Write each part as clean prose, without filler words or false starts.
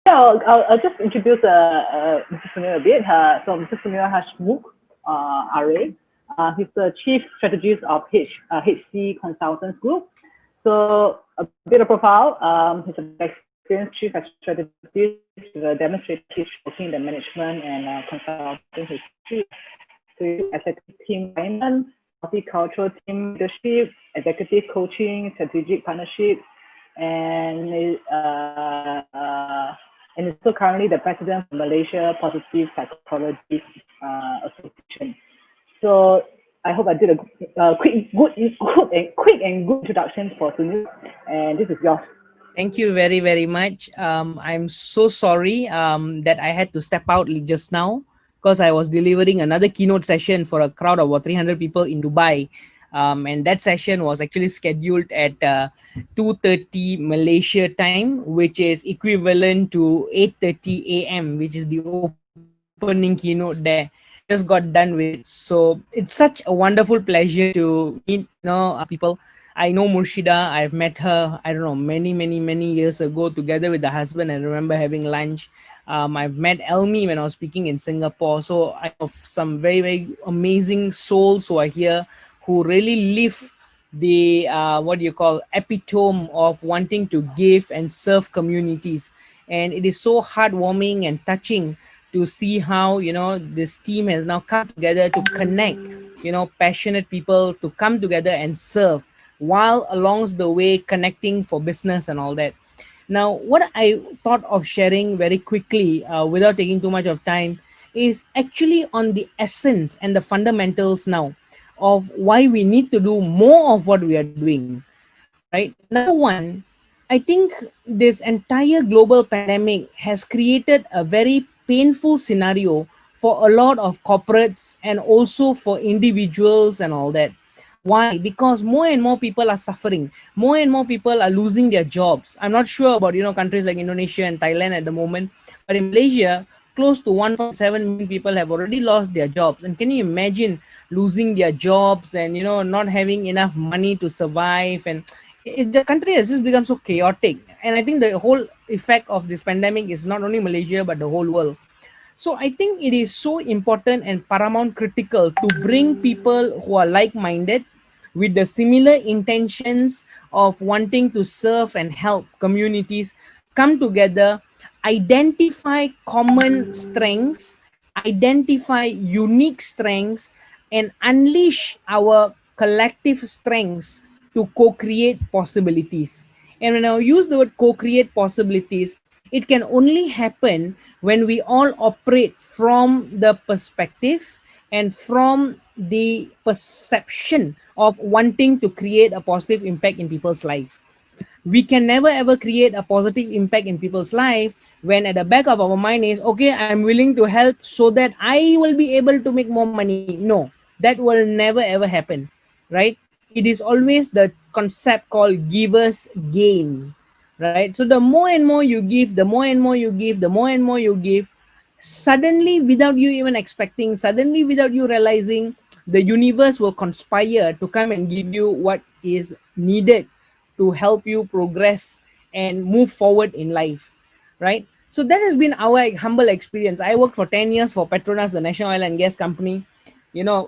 Yeah, I'll just introduce Mr. Sunil a bit. So Mr. Sunil Hasmukharay, he's the Chief Strategist of HC Consultants Group. So a bit of profile, he's an experienced Chief Strategist with a demonstrated history working in the management and consulting history. So he do executive team alignment, multicultural team leadership, executive coaching, strategic partnership, and and is also currently the president of Malaysia Positive Psychology Association. So I hope I did a quick and good introduction for Sunil, and this is yours. Thank you very, very much. I'm so sorry that I had to step out just now because I was delivering another keynote session for a crowd of about 300 people in Dubai. And that session was actually scheduled at 2:30 Malaysia time, which is equivalent to 8:30 a.m., which is the opening keynote there. Just got done with it. So it's such a wonderful pleasure to meet, people. I know Murshida. I've met her, I don't know, many, many, many years ago together with the husband. I remember having lunch. I've met Elmi when I was speaking in Singapore. So I know some very, very amazing souls who are here who really live the, what do you call, epitome of wanting to give and serve communities. And it is so heartwarming and touching to see how, this team has now come together to connect, passionate people to come together and serve while along the way connecting for business and all that. Now, what I thought of sharing very quickly, without taking too much of time, is actually on the essence and the fundamentals now of why we need to do more of what we are doing. Right? Number one, I think this entire global pandemic has created a very painful scenario for a lot of corporates and also for individuals and all that. Why? Because more and more people are suffering. More and more people are losing their jobs. I'm not sure about countries like Indonesia and Thailand at the moment, but in Malaysia, close to 1.7 million people have already lost their jobs. And can you imagine losing their jobs and not having enough money to survive? And the country has just become so chaotic. And I think the whole effect of this pandemic is not only Malaysia but the whole world. So I think it is so important and paramount critical to bring people who are like-minded with the similar intentions of wanting to serve and help communities come together, identify common strengths, identify unique strengths, and unleash our collective strengths to co-create possibilities. And when I use the word co-create possibilities, it can only happen when we all operate from the perspective and from the perception of wanting to create a positive impact in people's life. We can never ever create a positive impact in people's life when at the back of our mind is, okay, I'm willing to help so that I will be able to make more money. No, that will never ever happen, right? It is always the concept called givers gain, right? So the more and more you give, the more and more you give, the more and more you give, suddenly without you even expecting, suddenly without you realizing, the universe will conspire to come and give you what is needed to help you progress and move forward in life, right? So that has been our humble experience. I worked for 10 years for Petronas, the national oil and gas company,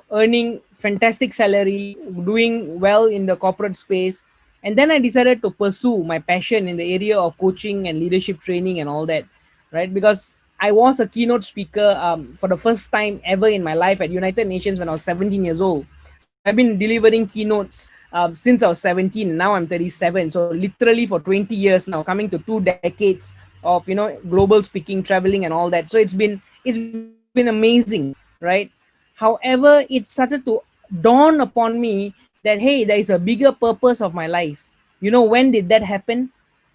earning fantastic salary, doing well in the corporate space. And then I decided to pursue my passion in the area of coaching and leadership training and all that, right? Because I was a keynote speaker for the first time ever in my life at United Nations when I was 17 years old. So I've been delivering keynotes since I was 17. Now I'm 37. So literally for 20 years now, coming to 2 decades of global speaking, traveling, and all that. So it's been amazing, right? However, it started to dawn upon me that hey, there is a bigger purpose of my life. When did that happen?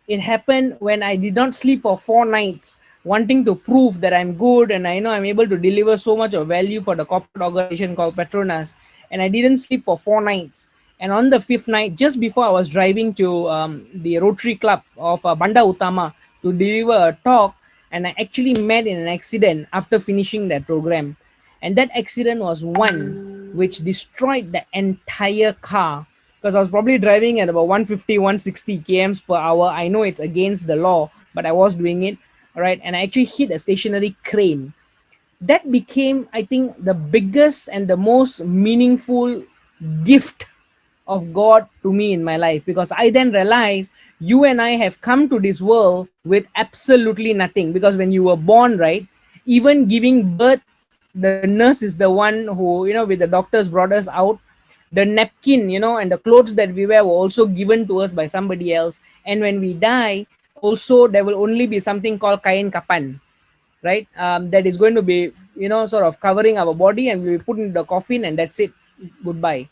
It happened when I did not sleep for 4 nights, wanting to prove that I'm good and I know I'm able to deliver so much of value for the corporate organization called Petronas. And I didn't sleep for 4 nights. And on the fifth night, just before I was driving to the Rotary Club of Banda Utama to deliver a talk, and I actually met in an accident after finishing that program. And that accident was one which destroyed the entire car because I was probably driving at about 150, 160 kms per hour. I know it's against the law, but I was doing it. right? And I actually hit a stationary crane. That became, I think, the biggest and the most meaningful gift of God to me in my life, because I then realized you and I have come to this world with absolutely nothing. Because when you were born, right, even giving birth, the nurse is the one who, with the doctors brought us out. The napkin, and the clothes that we wear were also given to us by somebody else. And when we die, also there will only be something called kain kapan, right? That is going to be, sort of covering our body, and we put in the coffin, and that's it. Goodbye.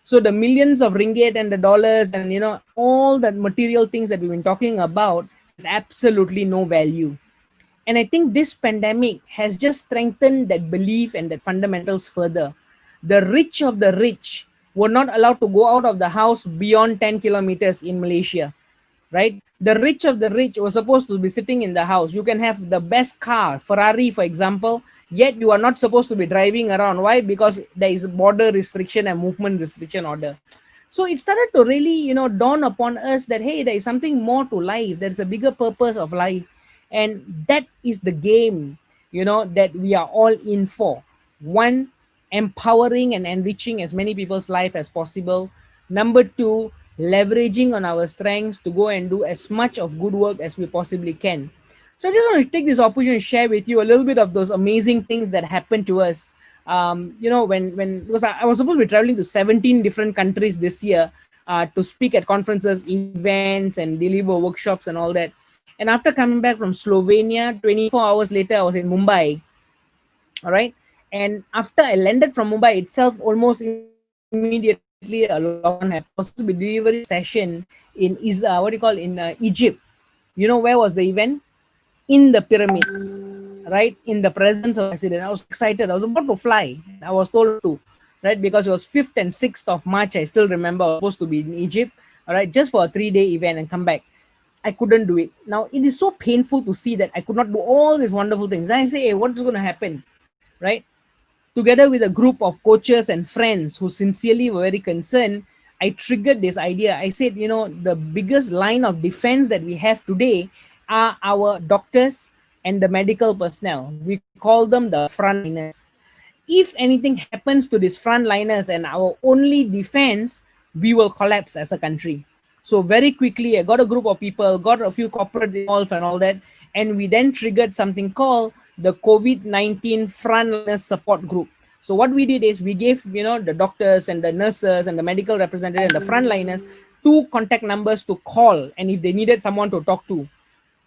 So the millions of ringgit and the dollars and all the material things that we've been talking about has absolutely no value. And I think this pandemic has just strengthened that belief and that fundamentals further. The rich of the rich were not allowed to go out of the house beyond 10 kilometers in Malaysia, right? The rich of the rich were supposed to be sitting in the house. You can have the best car, Ferrari, for example, yet you are not supposed to be driving around. Why? Because there is border restriction and movement restriction order. So it started to really, dawn upon us that, hey, there is something more to life. There's a bigger purpose of life. And that is the game, that we are all in for. One, empowering and enriching as many people's life as possible. Number two, leveraging on our strengths to go and do as much of good work as we possibly can. So I just want to take this opportunity to share with you a little bit of those amazing things that happened to us. When because I was supposed to be traveling to 17 different countries this year to speak at conferences, events, and deliver workshops and all that. And after coming back from Slovenia, 24 hours later, I was in Mumbai. All right. And after I landed from Mumbai itself, almost immediately a lockdown happened. I was supposed to be delivering a session in Egypt. You know where was the event? In the pyramids, right? In the presence of president. I was excited. I was about to fly. I was told not to, right? Because it was 5th and 6th of March. I still remember I was supposed to be in Egypt, all right, just for a 3-day event and come back. I couldn't do it. Now it is so painful to see that I could not do all these wonderful things. I say, hey, what is going to happen, right? Together with a group of coaches and friends who sincerely were very concerned, I triggered this idea. I said, the biggest line of defense that we have today are our doctors and the medical personnel. We call them the frontliners. If anything happens to these frontliners and our only defense, we will collapse as a country. So very quickly, I got a group of people, got a few corporate involved and all that, and we then triggered something called the COVID-19 frontliners support group. So what we did is we gave, the doctors and the nurses and the medical representatives and the frontliners 2 contact numbers to call, and if they needed someone to talk to.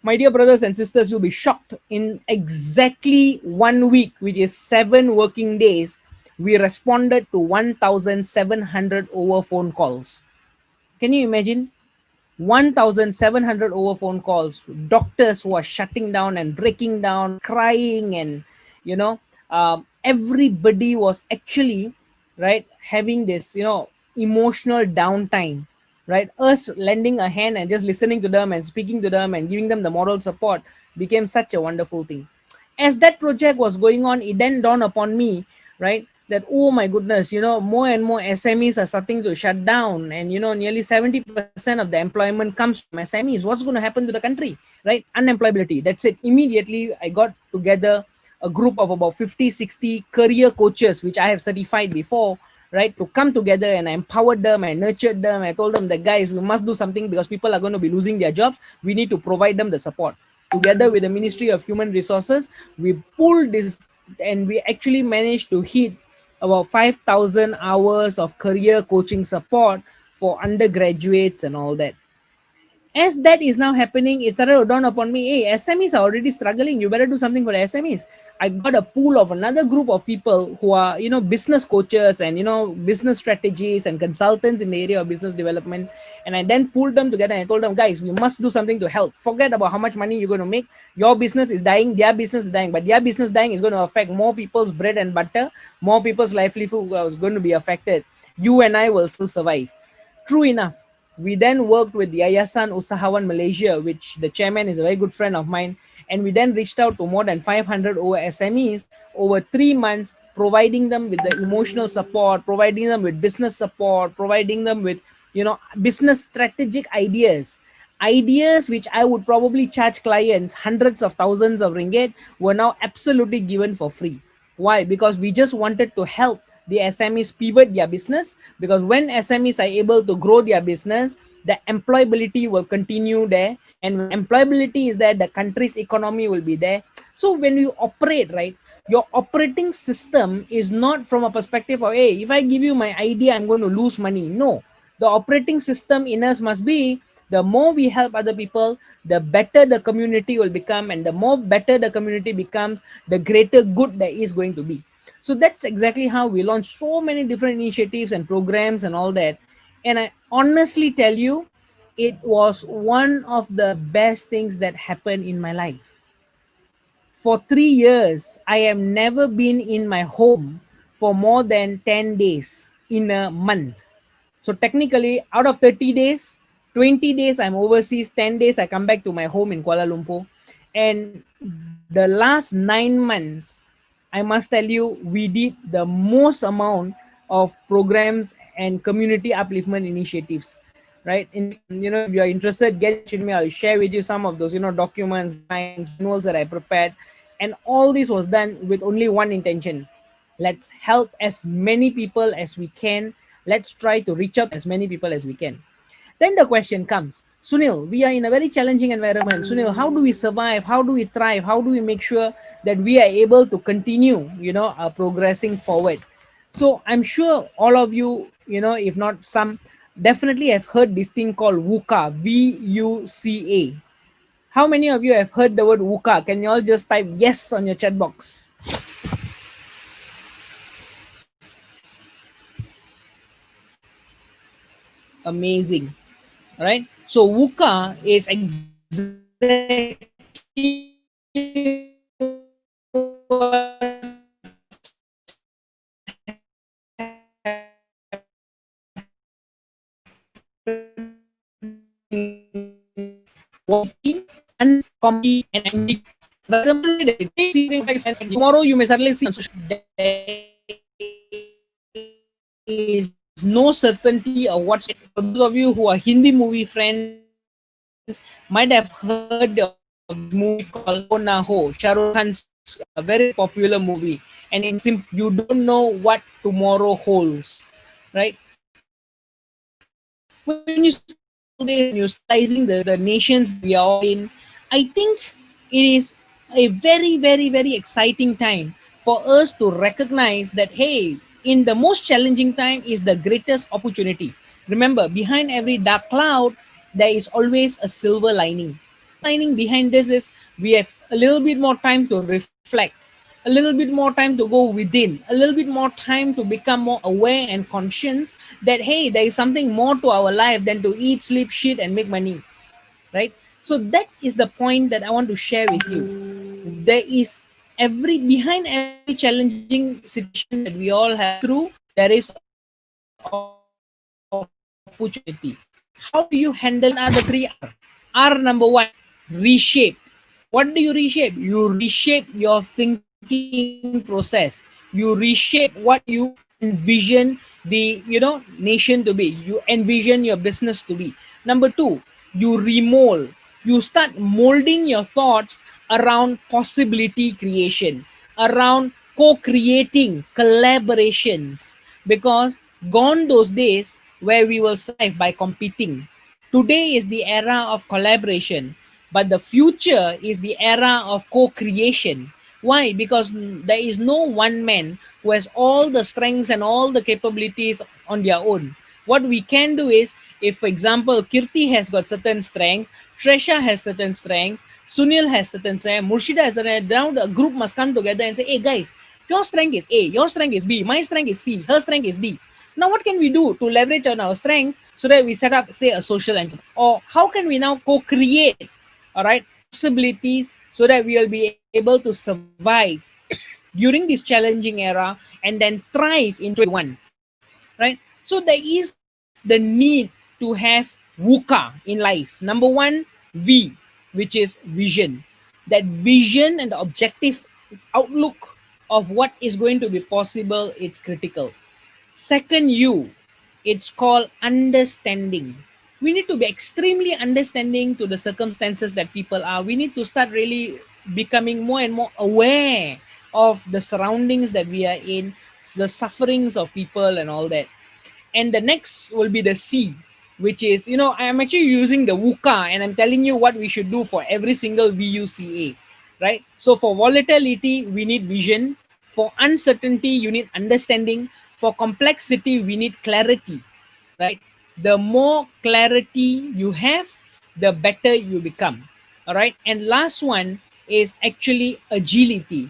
My dear brothers and sisters, you'll be shocked. In exactly 1 week, which is 7 working days, we responded to 1,700 over phone calls. Can you imagine? 1,700 over phone calls. Doctors who are shutting down and breaking down, crying, and everybody was actually, right, having this emotional downtime, right? Us lending a hand and just listening to them and speaking to them and giving them the moral support became such a wonderful thing. As that project was going on, it then dawned upon me, right, that, oh my goodness, more and more SMEs are starting to shut down, and nearly 70% of the employment comes from SMEs. What's going to happen to the country, right? Unemployability. That's it. Immediately I got together a group of about 50-60 career coaches, which I have certified before, right, to come together, and I empowered them, I nurtured them. I told them that, guys, we must do something because people are going to be losing their jobs. We need to provide them the support. Together with the Ministry of Human Resources, we pulled this, and we actually managed to hit about 5,000 hours of career coaching support for undergraduates and all that. As that is now happening, it started to dawn upon me, hey, SMEs are already struggling. You better do something for the SMEs. I got a pool of another group of people who are, business coaches and, business strategies and consultants in the area of business development. And I then pulled them together and I told them, guys, we must do something to help. Forget about how much money you're going to make. Your business is dying, their business is dying, but their business dying is going to affect more people's bread and butter, more people's livelihood is going to be affected. You and I will still survive. True enough. We then worked with the Yayasan Usahawan Malaysia, which the chairman is a very good friend of mine. And we then reached out to more than 500 SMEs over 3 months, providing them with the emotional support, providing them with business support, providing them with, business strategic ideas. Ideas which I would probably charge clients hundreds of thousands of ringgit were now absolutely given for free. Why? Because we just wanted to help the SMEs pivot their business, because when SMEs are able to grow their business, the employability will continue there, and when employability is there, the country's economy will be there. So when you operate, right, your operating system is not from a perspective of, hey, if I give you my idea, I'm going to lose money. No, the operating system in us must be, the more we help other people, the better the community will become, and the more better the community becomes, the greater good there is going to be. So that's exactly how we launched so many different initiatives and programs and all that. And I honestly tell you, it was one of the best things that happened in my life. For 3 years, I have never been in my home for more than 10 days in a month. So technically, out of 30 days, 20 days I'm overseas, 10 days I come back to my home in Kuala Lumpur. And the last 9 months, I must tell you, we did the most amount of programs and community upliftment initiatives, right? In fact, if you're interested, get in touch with me. I'll share with you some of those, documents, guidelines, manuals that I prepared. And all this was done with only one intention. Let's help as many people as we can. Let's try to reach out as many people as we can. Then the question comes, Sunil, we are in a very challenging environment. Sunil, how do we survive? How do we thrive? How do we make sure that we are able to continue, progressing forward? So I'm sure all of you, if not some, definitely have heard this thing called VUCA, VUCA. How many of you have heard the word VUCA? Can you all just type yes on your chat box? Amazing. All right. So VUCA is uncompete and ambiguous. Tomorrow you may suddenly see on social media is no certainty of what's it. For those of you who are Hindi movie friends, might have heard of this movie called Ho Na Ho, Shah Rukh Khan's very popular movie. And in simple, you don't know what tomorrow holds, right? When you start looking at all this and you start analyzing the nations that we are all in, I think it is a very, very, very exciting time for us to recognize that, hey, in the most challenging time is the greatest opportunity. Remember, behind every dark cloud, there is always a silver lining. Silver lining behind this is we have a little bit more time to reflect, a little bit more time to go within, a little bit more time to become more aware and conscious that, hey, there is something more to our life than to eat, sleep, shit, and make money, right? So that is the point that I want to share with you. There is behind every challenging situation that we all have been through, there is opportunity. How do you handle it? What are the 3 R? R number one, reshape. What do you reshape? You reshape your thinking process. You reshape what you envision nation to be. You envision your business to be. Number two, you remold. You start molding your thoughts around possibility creation, around co-creating collaborations, because gone those days where we will survive by competing. Today is the era of collaboration, but the future is the era of co-creation. Why? Because there is no one man who has all the strengths and all the capabilities on their own. What we can do is, if for example, Kirti has got certain strengths, Trecia has certain strengths, Sunil has certain strengths, Murshida has certain, now the group must come together and say, hey guys, your strength is A, your strength is B, my strength is C, her strength is D. Now, what can we do to leverage on our strengths so that we set up, say, a social enterprise? Or how can we now co-create, all right, possibilities so that we will be able to survive during this challenging era and then thrive in 2021, right? So there is the need to have VUCA in life. Number one, V, which is vision. That vision and the objective outlook of what is going to be possible, it's critical. Second U, it's called understanding. we need to be extremely understanding to the circumstances that people are. We need to start really becoming more and more aware of the surroundings that we are in, the sufferings of people and all that. And the next will be the C, which is, you know, I'm actually using the VUCA and I'm telling you what we should do for every single VUCA, right? So for volatility, we need vision. For uncertainty, you need understanding. For complexity, we need clarity, right? The more clarity you have, the better you become. All right. And last one is actually agility.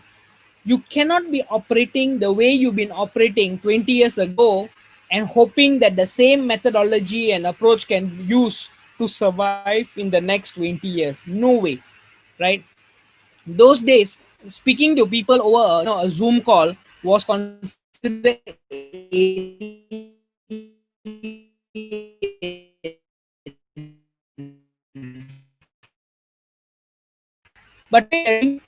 You cannot be operating the way you've been operating 20 years ago and hoping that the same methodology and approach can use to survive in the next 20 years. No way, right? Those days, speaking to people over a Zoom call was considered but today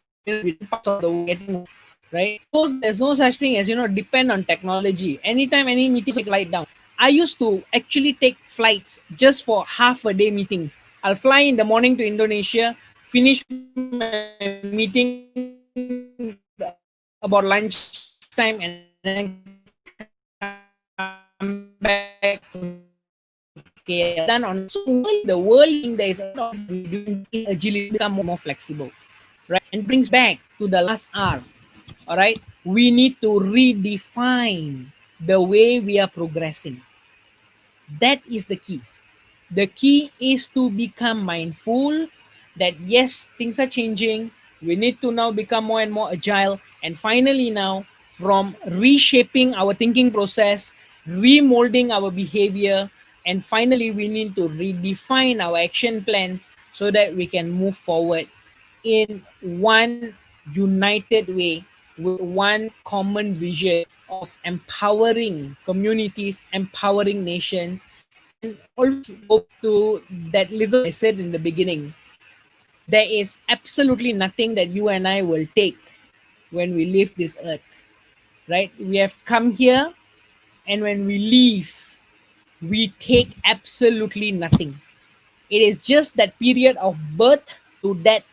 parts of the world getting, right? Because there's no such thing as, depend on technology. Anytime any meeting like light down. I used to actually take flights just for half a day meetings. I'll fly in the morning to Indonesia, finish my meeting about lunchtime, and then come back to KL. Done on so the world there is a lot of we doing in agility become more flexible, right? And brings back to the last R. All right, we need to redefine the way we are progressing. That is the key. The key is to become mindful that yes, things are changing. We need to now become more and more agile. And finally, now from reshaping our thinking process, remolding our behavior, and finally, we need to redefine our action plans so that we can move forward in one united way with one common vision of empowering communities, empowering nations, and always go back to that little I said in the beginning. There is absolutely nothing that you and I will take when we leave this earth, right? We have come here, and when we leave, we take absolutely nothing. It is just that period of birth to death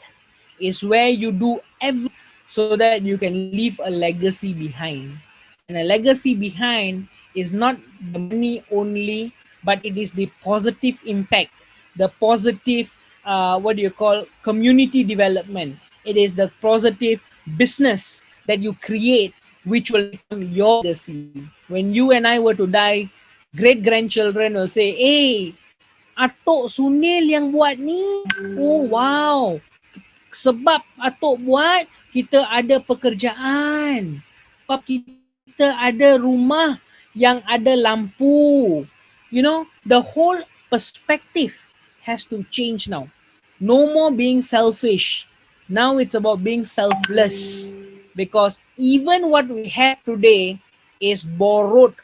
is where you do everything so that you can leave a legacy behind. And a legacy behind is not the money only, but it is the positive impact, the positive, what do you call, community development. It is the positive business that you create, which will become your legacy. When you and I were to die, great grandchildren will say, hey, Atok Sunil yang buat ni. Oh wow. Sebab Atok buat, kita ada pekerjaan. Sebab kita ada rumah yang ada lampu. You know, the whole perspective has to change now. No more being selfish. Now it's about being selfless. Because even what we have today is borrowed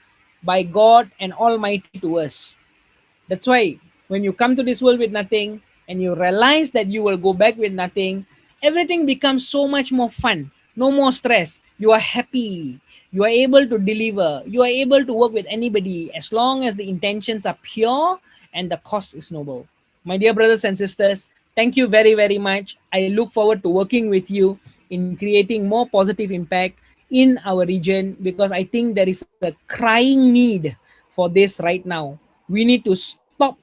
by God and Almighty to us. That's why when you come to this world with nothing and you realize that you will go back with nothing, everything becomes so much more fun. No more stress. You are happy. You are able to deliver. You are able to work with anybody as long as the intentions are pure and the cost is noble. My dear brothers and sisters, thank you very, very much. I look forward to working with you in creating more positive impact in our region, because I think there is a crying need for this right now. We need to stop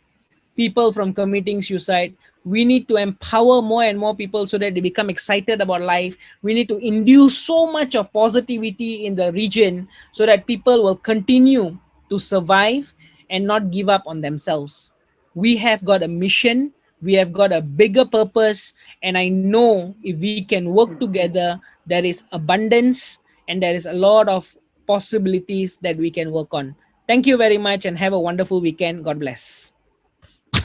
people from committing suicide. We need to empower more and more people so that they become excited about life. We need to induce so much of positivity in the region so that people will continue to survive and not give up on themselves. We have got a mission, we have got a bigger purpose, and I know if we can work together, there is abundance and there is a lot of possibilities that we can work on. Thank you very much and have a wonderful weekend. God bless.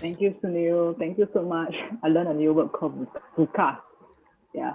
Thank you, Sunil. Thank you so much. I learned a new word called VUCA. Yeah.